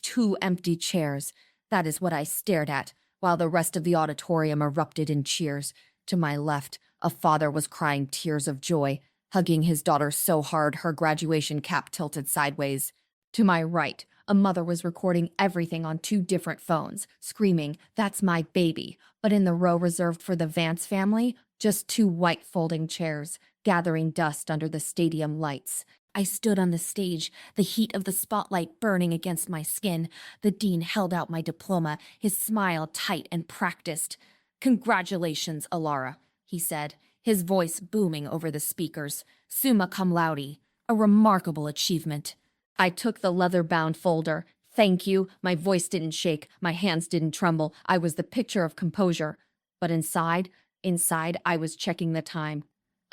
2 empty chairs. That is what I stared at, while the rest of the auditorium erupted in cheers. To my left, a father was crying tears of joy, hugging his daughter so hard her graduation cap tilted sideways. To my right, a mother was recording everything on 2 different phones, screaming, "That's my baby." But in the row reserved for the Vance family, just 2 white folding chairs, gathering dust under the stadium lights. I stood on the stage, the heat of the spotlight burning against my skin. The dean held out my diploma, his smile tight and practiced. "Congratulations, Alara," he said, his voice booming over the speakers. "Summa cum laude, a remarkable achievement." I took the leather-bound folder. "Thank you." My voice didn't shake, my hands didn't tremble. I was the picture of composure. But inside, I was checking the time.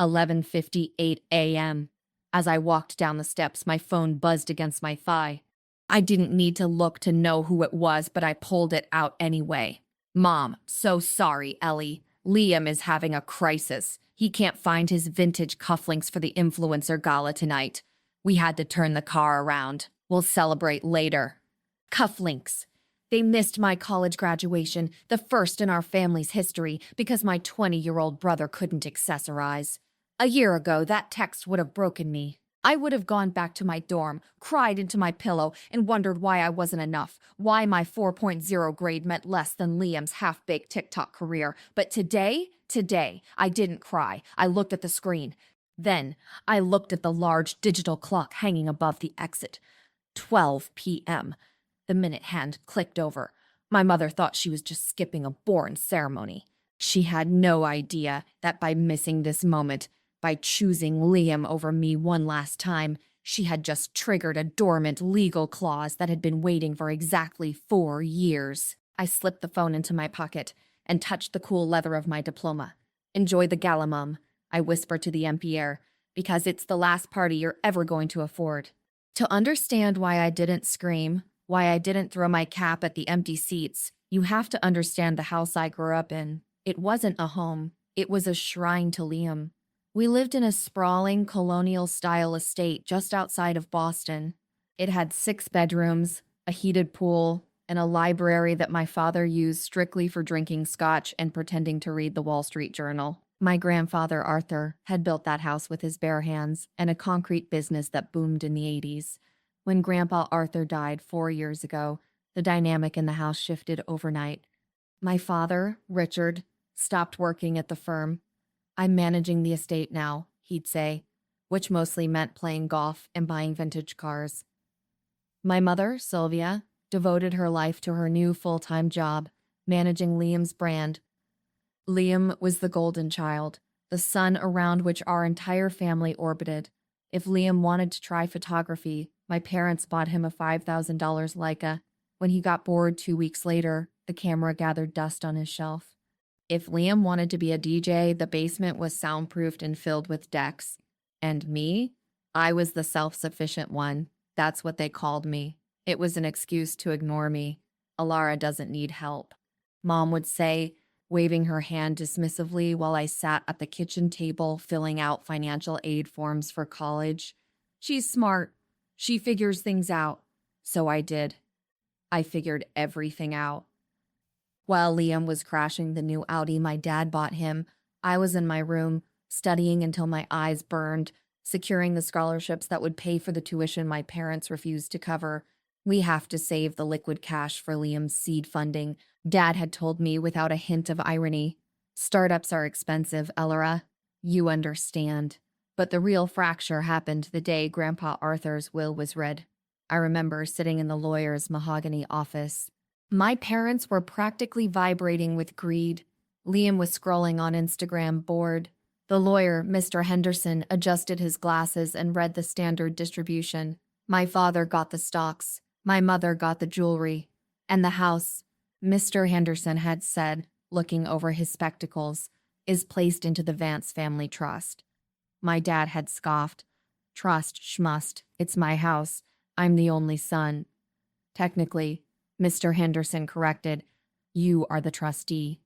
11:58 a.m. As I walked down the steps, my phone buzzed against my thigh. I didn't need to look to know who it was, but I pulled it out anyway. "Mom, so sorry, Ellie. Liam is having a crisis. He can't find his vintage cufflinks for the influencer gala tonight. We had to turn the car around. We'll celebrate later." Cufflinks. They missed my college graduation, the first in our family's history, because my 20-year-old brother couldn't accessorize. A year ago, that text would have broken me. I would have gone back to my dorm, cried into my pillow, and wondered why I wasn't enough, why my 4.0 grade meant less than Liam's half-baked TikTok career. But today, I didn't cry. I looked at the screen. Then, I looked at the large digital clock hanging above the exit. 12 p.m. The minute hand clicked over. My mother thought she was just skipping a boring ceremony. She had no idea that by missing this moment, by choosing Liam over me one last time, she had just triggered a dormant legal clause that had been waiting for exactly 4 years. I slipped the phone into my pocket and touched the cool leather of my diploma. "Enjoy the gala, Mum," I whispered to the empty air, "because it's the last party you're ever going to afford." To understand why I didn't scream, why I didn't throw my cap at the empty seats, you have to understand the house I grew up in. It wasn't a home. It was a shrine to Liam. We lived in a sprawling colonial-style estate just outside of Boston. It had 6 bedrooms, a heated pool, and a library that my father used strictly for drinking scotch and pretending to read the Wall Street Journal. My grandfather, Arthur, had built that house with his bare hands and a concrete business that boomed in the 80s. When Grandpa Arthur died 4 years ago, the dynamic in the house shifted overnight. My father, Richard, stopped working at the firm. "I'm managing the estate now," he'd say, which mostly meant playing golf and buying vintage cars. My mother, Sylvia, devoted her life to her new full-time job, managing Liam's brand. Liam was the golden child, the sun around which our entire family orbited. If Liam wanted to try photography, my parents bought him a $5,000 Leica. When he got bored 2 weeks later, the camera gathered dust on his shelf. If Liam wanted to be a DJ, the basement was soundproofed and filled with decks. And me? I was the self-sufficient one. That's what they called me. It was an excuse to ignore me. "Alara doesn't need help," Mom would say, waving her hand dismissively while I sat at the kitchen table filling out financial aid forms for college. "She's smart. She figures things out." So I did. I figured everything out. While Liam was crashing the new Audi my dad bought him, I was in my room, studying until my eyes burned, securing the scholarships that would pay for the tuition my parents refused to cover. "We have to save the liquid cash for Liam's seed funding," Dad had told me without a hint of irony. "Startups are expensive, Ellara. You understand." But the real fracture happened the day Grandpa Arthur's will was read. I remember sitting in the lawyer's mahogany office. My parents were practically vibrating with greed. Liam was scrolling on Instagram, bored. The lawyer, Mr. Henderson, adjusted his glasses and read the standard distribution. My father got the stocks. My mother got the jewelry. And the house, Mr. Henderson had said, looking over his spectacles, is placed into the Vance family trust. My dad had scoffed. "Trust, schmust. It's my house. I'm the only son." "Technically," Mr. Henderson corrected, "you are the trustee.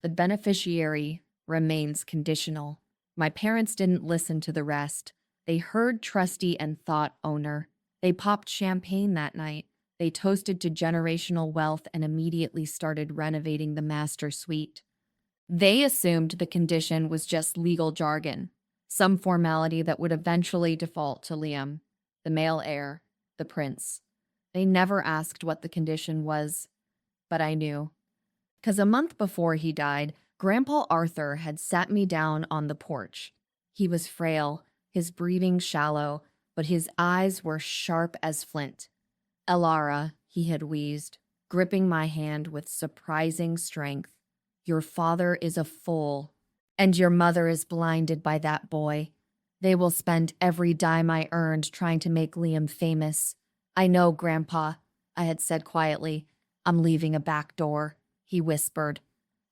The beneficiary remains conditional." My parents didn't listen to the rest. They heard trustee and thought owner. They popped champagne that night. They toasted to generational wealth and immediately started renovating the master suite. They assumed the condition was just legal jargon, some formality that would eventually default to Liam, the male heir, the prince. They never asked what the condition was, but I knew. 'Cause a month before he died, Grandpa Arthur had sat me down on the porch. He was frail, his breathing shallow, but his eyes were sharp as flint. "Elara," he had wheezed, gripping my hand with surprising strength. "Your father is a fool, and your mother is blinded by that boy. They will spend every dime I earned trying to make Liam famous." "I know, Grandpa," I had said quietly. "I'm leaving a back door," he whispered.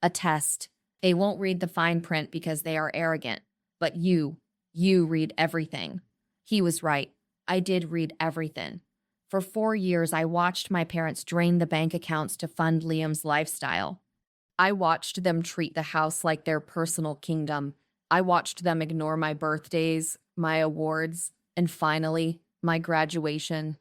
"A test. They won't read the fine print because they are arrogant. But you read everything." He was right. I did read everything. For 4 years, I watched my parents drain the bank accounts to fund Liam's lifestyle. I watched them treat the house like their personal kingdom. I watched them ignore my birthdays, my awards, and finally, my graduation.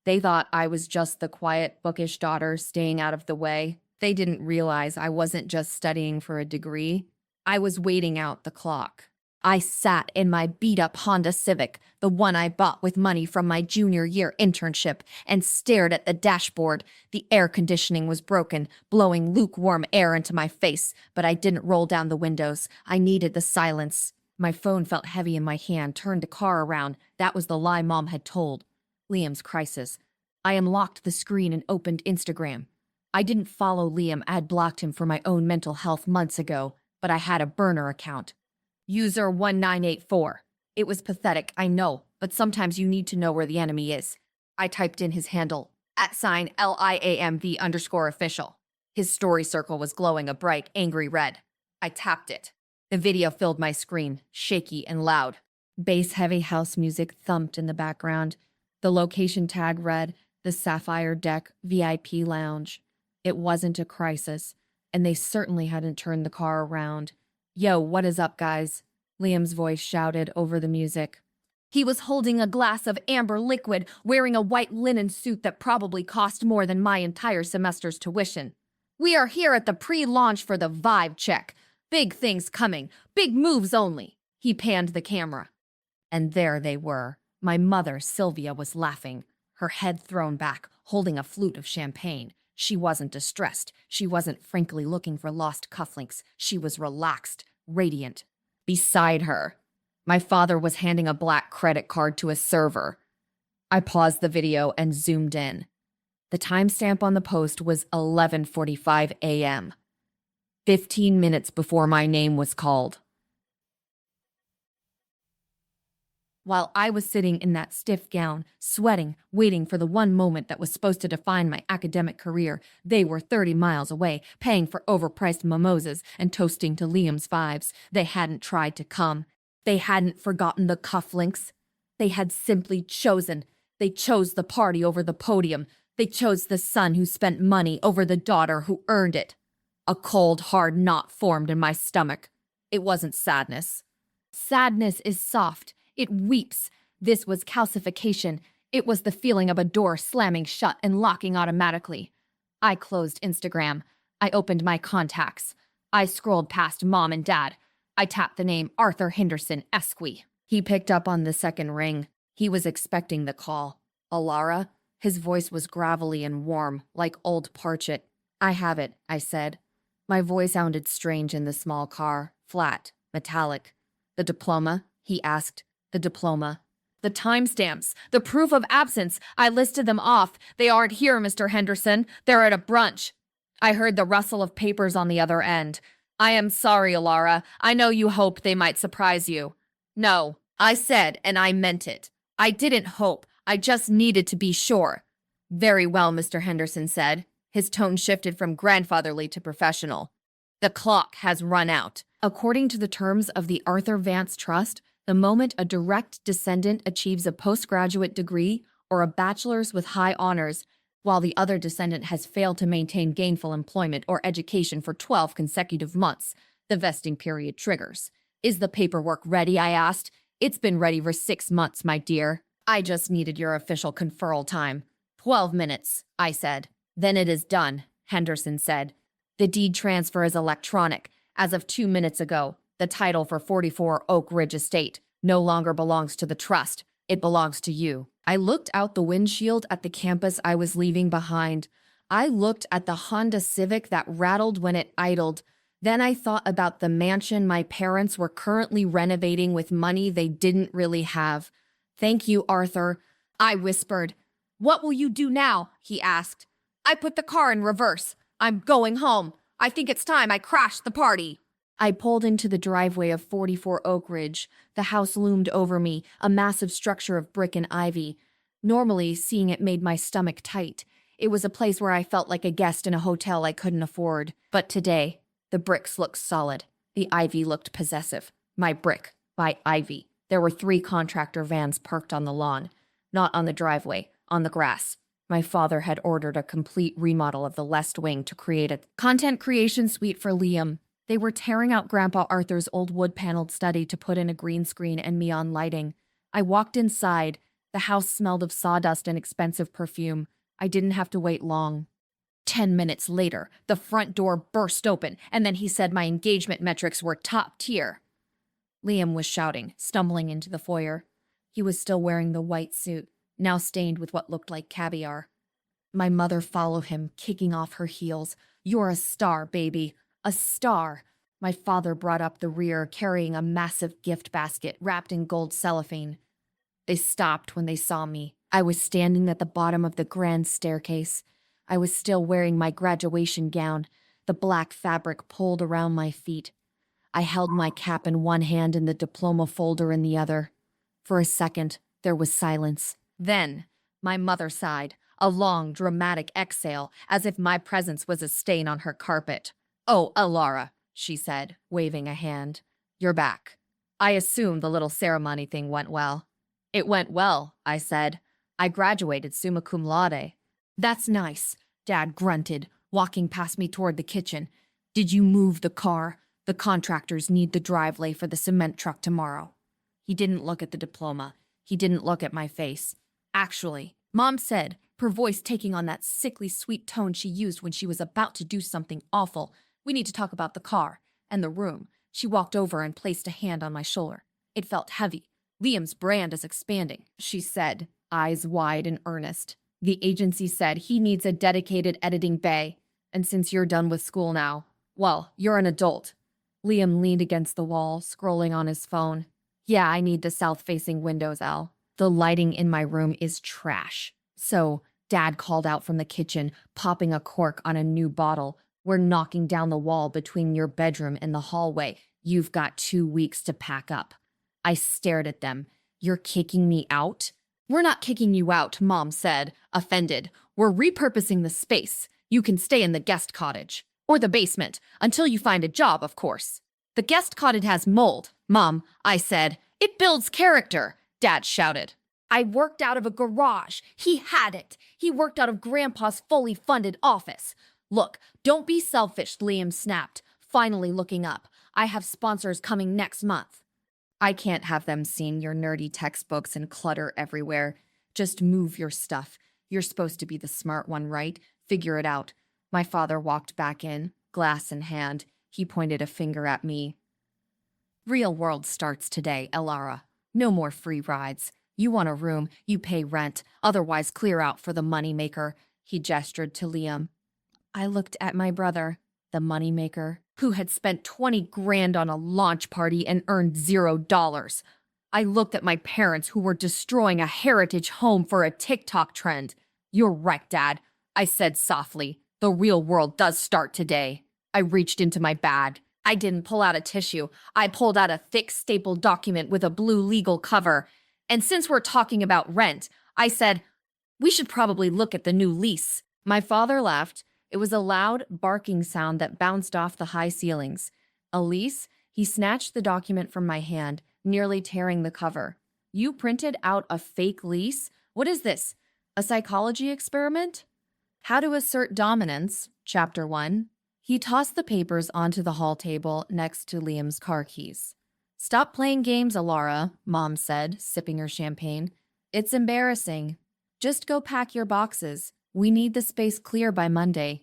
They thought I was just the quiet, bookish daughter staying out of the way. They didn't realize I wasn't just studying for a degree. I was waiting out the clock. I sat in my beat-up Honda Civic, the one I bought with money from my junior year internship, and stared at the dashboard. The air conditioning was broken, blowing lukewarm air into my face, but I didn't roll down the windows. I needed the silence. My phone felt heavy in my hand, turned the car around. That was the lie Mom had told. Liam's crisis. I unlocked the screen and opened Instagram. I didn't follow Liam. I had blocked him for my own mental health months ago, but I had a burner account. User 1984. It was pathetic, I know, but sometimes you need to know where the enemy is. I typed in his handle, @LIAMV_official. His story circle was glowing a bright, angry red. I tapped it. The video filled my screen, shaky and loud. Bass-heavy house music thumped in the background. The location tag read, "The Sapphire Deck VIP Lounge." It wasn't a crisis, and they certainly hadn't turned the car around. "Yo, what is up, guys?" Liam's voice shouted over the music. He was holding a glass of amber liquid, wearing a white linen suit that probably cost more than my entire semester's tuition. "We are here at the pre-launch for the Vibe check. Big things coming, big moves only." He panned the camera. And there they were. My mother, Sylvia, was laughing, her head thrown back, holding a flute of champagne. She wasn't distressed. She wasn't frankly looking for lost cufflinks. She was relaxed, radiant. Beside her, my father was handing a black credit card to a server. I paused the video and zoomed in. The timestamp on the post was 11:45 a.m., 15 minutes before my name was called. While I was sitting in that stiff gown, sweating, waiting for the one moment that was supposed to define my academic career, they were 30 miles away, paying for overpriced mimosas and toasting to Liam's vibes. They hadn't tried to come. They hadn't forgotten the cufflinks. They had simply chosen. They chose the party over the podium. They chose the son who spent money over the daughter who earned it. A cold, hard knot formed in my stomach. It wasn't sadness. Sadness is soft. It weeps. This was calcification. It was the feeling of a door slamming shut and locking automatically. I closed Instagram. I opened my contacts. I scrolled past Mom and Dad. I tapped the name Arthur Henderson, Esquire. He picked up on the second ring. He was expecting the call. "Elara?" His voice was gravelly and warm, like old parchment. "I have it," I said. My voice sounded strange in the small car, flat, metallic. "The diploma?" he asked. "The diploma." "The timestamps, the proof of absence. I listed them off. They aren't here, Mr. Henderson. They're at a brunch." I heard the rustle of papers on the other end. "I am sorry, Elara. I know you hoped they might surprise you." "No," I said, and I meant it. I didn't hope. I just needed to be sure. "Very well," Mr. Henderson said. His tone shifted from grandfatherly to professional. "The clock has run out. According to the terms of the Arthur Vance Trust, the moment a direct descendant achieves a postgraduate degree or a bachelor's with high honors, while the other descendant has failed to maintain gainful employment or education for 12 consecutive months, the vesting period triggers. Is the paperwork ready? I asked. It's been ready for 6 months, my dear. I just needed your official conferral time. 12 minutes, I said. Then it is done, Henderson said. The deed transfer is electronic. As of 2 minutes ago, the title for 44 Oak Ridge Estate no longer belongs to the trust. It belongs to you. I looked out the windshield at the campus I was leaving behind. I looked at the Honda Civic that rattled when it idled. Then I thought about the mansion my parents were currently renovating with money they didn't really have. Thank you, Arthur, I whispered. What will you do now? He asked. I put the car in reverse. I'm going home. I think it's time I crashed the party. I pulled into the driveway of 44 Oak Ridge. The house loomed over me, a massive structure of brick and ivy. Normally, seeing it made my stomach tight. It was a place where I felt like a guest in a hotel I couldn't afford. But today, the bricks looked solid. The ivy looked possessive. My brick, by ivy. There were 3 contractor vans parked on the lawn. Not on the driveway, on the grass. My father had ordered a complete remodel of the West Wing to create a content creation suite for Liam. They were tearing out Grandpa Arthur's old wood-paneled study to put in a green screen and neon lighting. I walked inside. The house smelled of sawdust and expensive perfume. I didn't have to wait long. 10 minutes later, the front door burst open, and then he said my engagement metrics were top tier. Liam was shouting, stumbling into the foyer. He was still wearing the white suit, now stained with what looked like caviar. My mother followed him, kicking off her heels. You're a star, baby. A star. My father brought up the rear, carrying a massive gift basket wrapped in gold cellophane. They stopped when they saw me. I was standing at the bottom of the grand staircase. I was still wearing my graduation gown, the black fabric pulled around my feet. I held my cap in one hand and the diploma folder in the other. For a second, there was silence. Then, my mother sighed, a long, dramatic exhale, as if my presence was a stain on her carpet. Oh, Alara, she said, waving a hand. You're back. I assume the little ceremony thing went well. It went well, I said. I graduated summa cum laude. That's nice, Dad grunted, walking past me toward the kitchen. Did you move the car? The contractors need the driveway for the cement truck tomorrow. He didn't look at the diploma. He didn't look at my face. Actually, Mom said, her voice taking on that sickly sweet tone she used when she was about to do something awful, we need to talk about the car and the room. She walked over and placed a hand on my shoulder. It felt heavy. Liam's brand is expanding, she said, eyes wide and earnest. The agency said he needs a dedicated editing bay. And since you're done with school now, well, you're an adult. Liam leaned against the wall, scrolling on his phone. Yeah, I need the south-facing windows, Al. The lighting in my room is trash. So, Dad called out from the kitchen, popping a cork on a new bottle. We're knocking down the wall between your bedroom and the hallway. You've got 2 weeks to pack up. I stared at them. You're kicking me out? We're not kicking you out, Mom said, offended. We're repurposing the space. You can stay in the guest cottage. Or the basement, until you find a job, of course. The guest cottage has mold, Mom, I said. It builds character, Dad shouted. I worked out of a garage. He had it. He worked out of Grandpa's fully funded office. Look, don't be selfish, Liam snapped, finally looking up. I have sponsors coming next month. I can't have them seeing your nerdy textbooks and clutter everywhere. Just move your stuff. You're supposed to be the smart one, right? Figure it out. My father walked back in, glass in hand. He pointed a finger at me. Real world starts today, Elara. No more free rides. You want a room, you pay rent, otherwise clear out for the moneymaker. He gestured to Liam. I looked at my brother, the moneymaker, who had spent 20 grand on a launch party and earned $0. I looked at my parents who were destroying a heritage home for a TikTok trend. You're right, Dad, I said softly. The real world does start today. I reached into my bag. I didn't pull out a tissue. I pulled out a thick stapled document with a blue legal cover. And since we're talking about rent, I said, we should probably look at the new lease. My father laughed. It was a loud, barking sound that bounced off the high ceilings. A lease? He snatched the document from my hand, nearly tearing the cover. You printed out a fake lease? What is this? A psychology experiment? How to Assert Dominance, Chapter 1. He tossed the papers onto the hall table next to Liam's car keys. Stop playing games, Alara, Mom said, sipping her champagne. It's embarrassing. Just go pack your boxes. We need the space clear by Monday.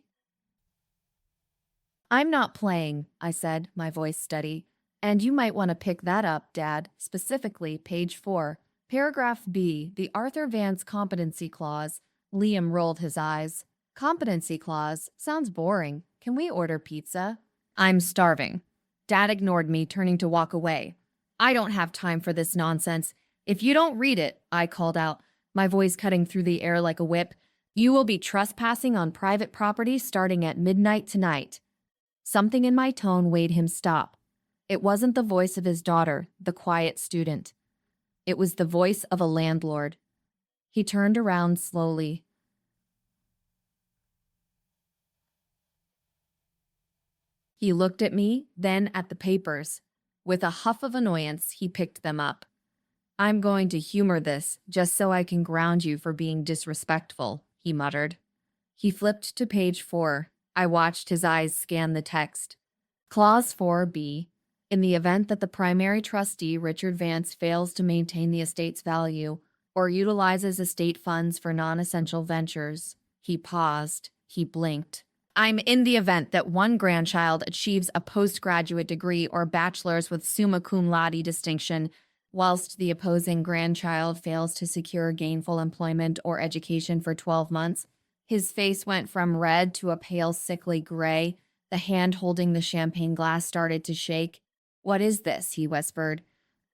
I'm not playing, I said, my voice steady. And you might want to pick that up, Dad, specifically page 4. Paragraph B, the Arthur Vance competency clause. Liam rolled his eyes. Competency clause? Sounds boring. Can we order pizza? I'm starving. Dad ignored me, turning to walk away. I don't have time for this nonsense. If you don't read it, I called out, my voice cutting through the air like a whip, you will be trespassing on private property starting at midnight tonight. Something in my tone made him stop. It wasn't the voice of his daughter, the quiet student. It was the voice of a landlord. He turned around slowly. He looked at me, then at the papers. With a huff of annoyance, he picked them up. I'm going to humor this, just so I can ground you for being disrespectful, he muttered. He flipped to page 4. I watched his eyes scan the text. Clause 4B. In the event that the primary trustee, Richard Vance, fails to maintain the estate's value or utilizes estate funds for non-essential ventures. He paused. He blinked. I'm in the event that one grandchild achieves a postgraduate degree or bachelor's with summa cum laude distinction, whilst the opposing grandchild fails to secure gainful employment or education for 12 months. His face went from red to a pale, sickly gray. The hand holding the champagne glass started to shake. What is this? He whispered.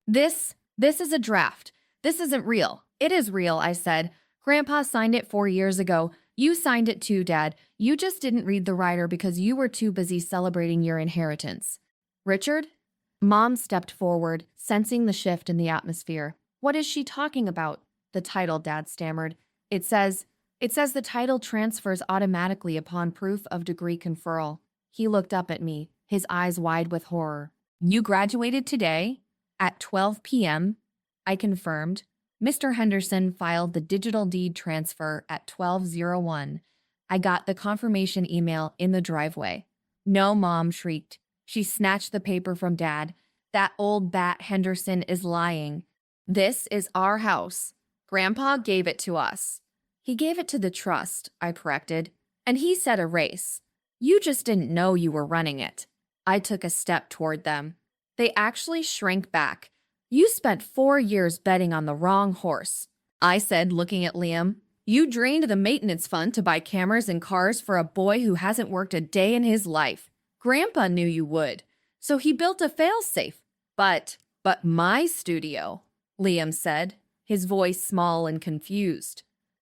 This is a draft. This isn't real. It is real, I said. Grandpa signed it 4 years ago. You signed it too, Dad. You just didn't read the rider because you were too busy celebrating your inheritance. Richard? Mom stepped forward, sensing the shift in the atmosphere. What is she talking about? The title, Dad stammered. It says the title transfers automatically upon proof of degree conferral. He looked up at me, his eyes wide with horror. You graduated today? At 12 p.m.? I confirmed. Mr. Henderson filed the digital deed transfer at 12:01. I got the confirmation email in the driveway. No, Mom shrieked. She snatched the paper from Dad. That old bat Henderson is lying. This is our house. Grandpa gave it to us. He gave it to the trust, I corrected, and he said erase. You just didn't know you were running it. I took a step toward them. They actually shrank back. You spent 4 years betting on the wrong horse. I said, looking at Liam. You drained the maintenance fund to buy cameras and cars for a boy who hasn't worked a day in his life. Grandpa knew you would, so he built a failsafe. But my studio, Liam said, his voice small and confused.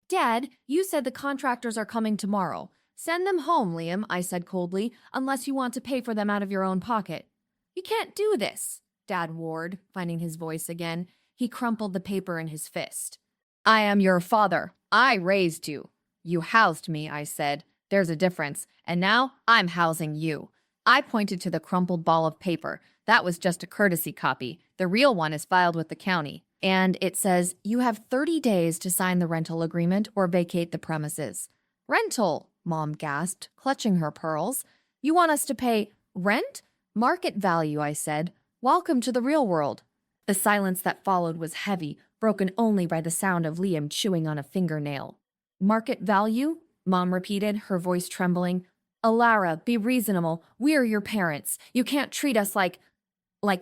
Dad, you said the contractors are coming tomorrow. Send them home, Liam, I said coldly, unless you want to pay for them out of your own pocket. You can't do this, Dad roared, finding his voice again. He crumpled the paper in his fist. I am your father. I raised you. You housed me, I said. There's a difference. And now I'm housing you. I pointed to the crumpled ball of paper. That was just a courtesy copy. The real one is filed with the county. And it says, you have 30 days to sign the rental agreement or vacate the premises. Rental, Mom gasped, clutching her pearls. You want us to pay rent? Market value, I said. Welcome to the real world. The silence that followed was heavy, broken only by the sound of Liam chewing on a fingernail. Market value? Mom repeated, her voice trembling. Alara, be reasonable. We're your parents. You can't treat us like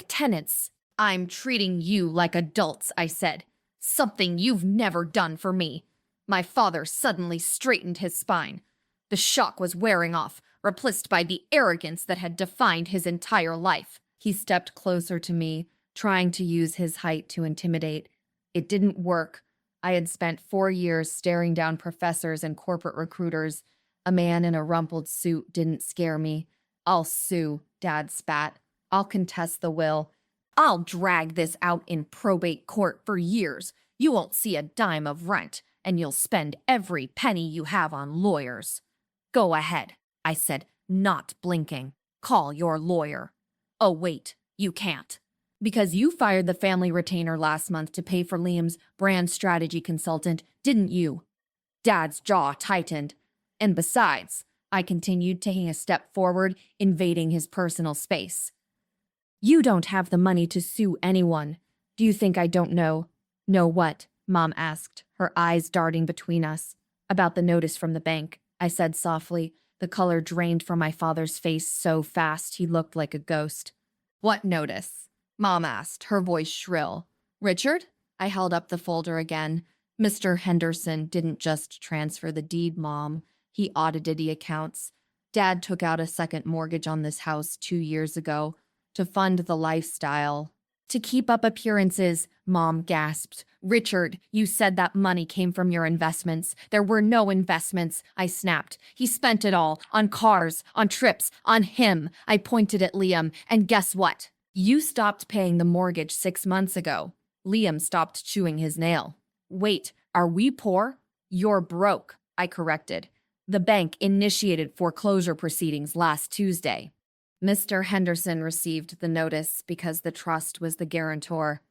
tenants. I'm treating you like adults, I said. Something you've never done for me. My father suddenly straightened his spine. The shock was wearing off, replaced by the arrogance that had defined his entire life. He stepped closer to me, trying to use his height to intimidate. It didn't work. I had spent 4 years staring down professors and corporate recruiters. A man in a rumpled suit didn't scare me. I'll sue, Dad spat. I'll contest the will. I'll drag this out in probate court for years. You won't see a dime of rent, and you'll spend every penny you have on lawyers. Go ahead, I said, not blinking. Call your lawyer. Oh, wait, you can't. Because you fired the family retainer last month to pay for Liam's brand strategy consultant, didn't you? Dad's jaw tightened. And besides, I continued, taking a step forward, invading his personal space. You don't have the money to sue anyone. Do you think I don't know? Know what? Mom asked, her eyes darting between us. About the notice from the bank, I said softly. The color drained from my father's face so fast he looked like a ghost. What notice? Mom asked, her voice shrill. Richard? I held up the folder again. Mr. Henderson didn't just transfer the deed, Mom. He audited the accounts. Dad took out a second mortgage on this house 2 years ago to fund the lifestyle. To keep up appearances, Mom gasped. Richard, you said that money came from your investments. There were no investments, I snapped. He spent it all on cars, on trips, on him. I pointed at Liam, and guess what? You stopped paying the mortgage 6 months ago. Liam stopped chewing his nail. Wait, are we poor? You're broke, I corrected. The bank initiated foreclosure proceedings last Tuesday. Mr. Henderson received the notice because the trust was the guarantor.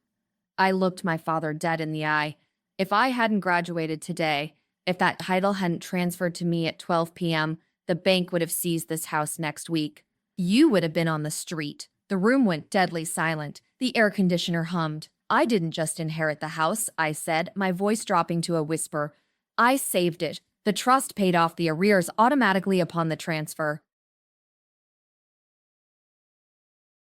I looked my father dead in the eye. If I hadn't graduated today, if that title hadn't transferred to me at 12 p.m., the bank would have seized this house next week. You would have been on the street. The room went deadly silent. The air conditioner hummed. I didn't just inherit the house, I said, my voice dropping to a whisper. I saved it. The trust paid off the arrears automatically upon the transfer.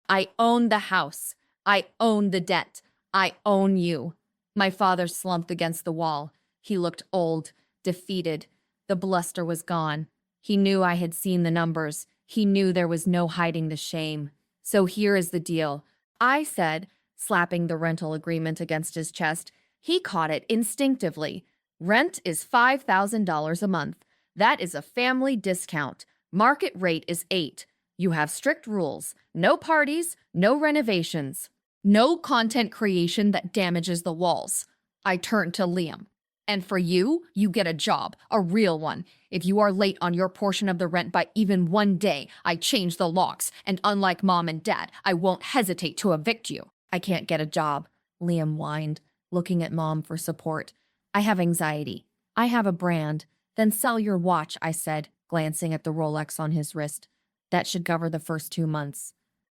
I own the house. I own the debt. I own you. My father slumped against the wall. He looked old, defeated. The bluster was gone. He knew I had seen the numbers. He knew there was no hiding the shame. So here is the deal, I said, slapping the rental agreement against his chest. He caught it instinctively. Rent is $5,000 a month. That is a family discount. Market rate is 8. You have strict rules. No parties, no renovations. No content creation that damages the walls. I turned to Liam. And for you, you get a job, a real one. If you are late on your portion of the rent by even 1 day, I change the locks, and unlike Mom and Dad, I won't hesitate to evict you. I can't get a job, Liam whined, looking at Mom for support. I have anxiety. I have a brand. Then sell your watch, I said, glancing at the Rolex on his wrist. That should cover the first 2 months.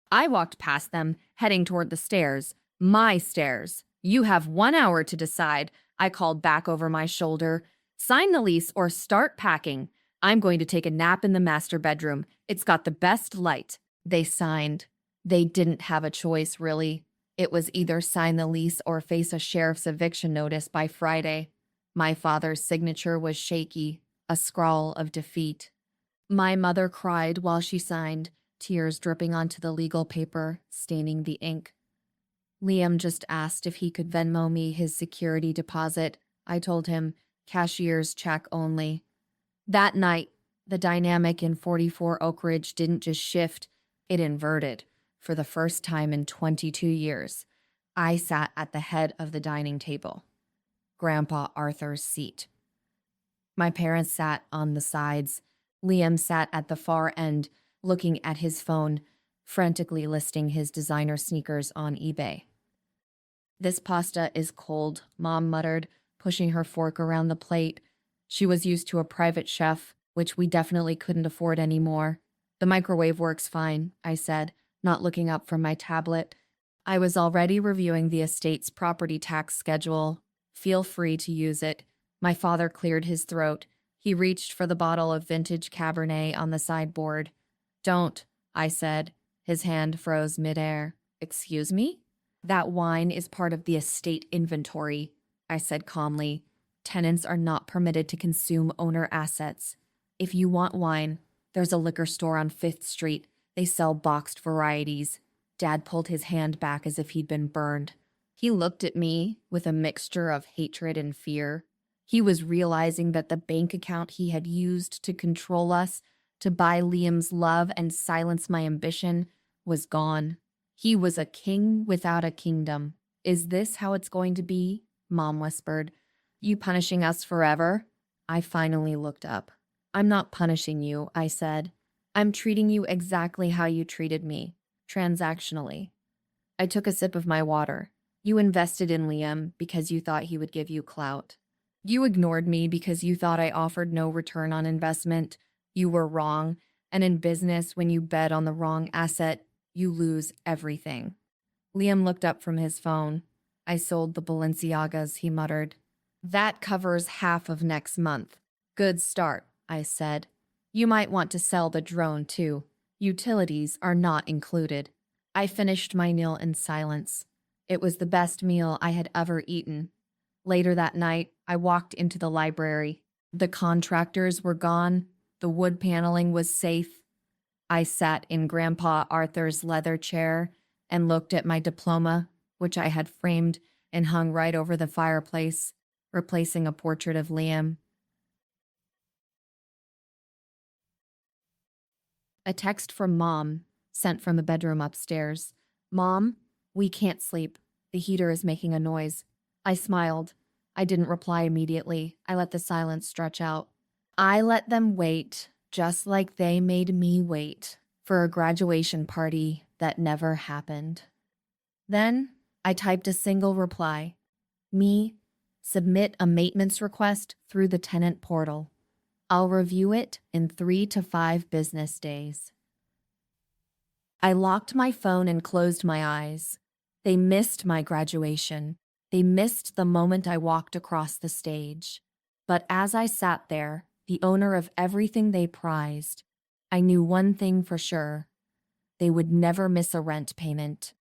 I walked past them, heading toward the stairs. My stairs. You have 1 hour to decide, I called back over my shoulder. Sign the lease or start packing. I'm going to take a nap in the master bedroom. It's got the best light. They signed. They didn't have a choice, really. It was either sign the lease or face a sheriff's eviction notice by Friday. My father's signature was shaky, a scrawl of defeat. My mother cried while she signed, tears dripping onto the legal paper, staining the ink. Liam just asked if he could Venmo me his security deposit. I told him, cashier's check only. That night, the dynamic in 44 Oak Ridge didn't just shift, it inverted. For the first time in 22 years, I sat at the head of the dining table, Grandpa Arthur's seat. My parents sat on the sides. Liam sat at the far end, looking at his phone, frantically listing his designer sneakers on eBay. This pasta is cold, Mom muttered, pushing her fork around the plate. She was used to a private chef, which we definitely couldn't afford anymore. The microwave works fine, I said, not looking up from my tablet. I was already reviewing the estate's property tax schedule. Feel free to use it. My father cleared his throat. He reached for the bottle of vintage Cabernet on the sideboard. Don't, I said. His hand froze midair. Excuse me? That wine is part of the estate inventory, I said calmly. Tenants are not permitted to consume owner assets. If you want wine, there's a liquor store on 5th Street. They sell boxed varieties. Dad pulled his hand back as if he'd been burned. He looked at me with a mixture of hatred and fear. He was realizing that the bank account he had used to control us, to buy Liam's love and silence my ambition, was gone. He was a king without a kingdom. Is this how it's going to be? Mom whispered. You punishing us forever? I finally looked up. I'm not punishing you, I said. I'm treating you exactly how you treated me, transactionally. I took a sip of my water. You invested in Liam because you thought he would give you clout. You ignored me because you thought I offered no return on investment. You were wrong, and in business, when you bet on the wrong asset, you lose everything. Liam looked up from his phone. I sold the Balenciagas, he muttered. That covers half of next month. Good start, I said. You might want to sell the drone too. Utilities are not included. I finished my meal in silence. It was the best meal I had ever eaten. Later that night, I walked into the library. The contractors were gone. The wood paneling was safe. I sat in Grandpa Arthur's leather chair and looked at my diploma, which I had framed and hung right over the fireplace, replacing a portrait of Liam. A text from Mom, sent from the bedroom upstairs. Mom, we can't sleep. The heater is making a noise. I smiled. I didn't reply immediately. I let the silence stretch out. I let them wait, just like they made me wait, for a graduation party that never happened. Then I typed a single reply. Me, submit a maintenance request through the tenant portal. I'll review it in 3 to 5 business days. I locked my phone and closed my eyes. They missed my graduation. They missed the moment I walked across the stage. But as I sat there, the owner of everything they prized, I knew one thing for sure. They would never miss a rent payment.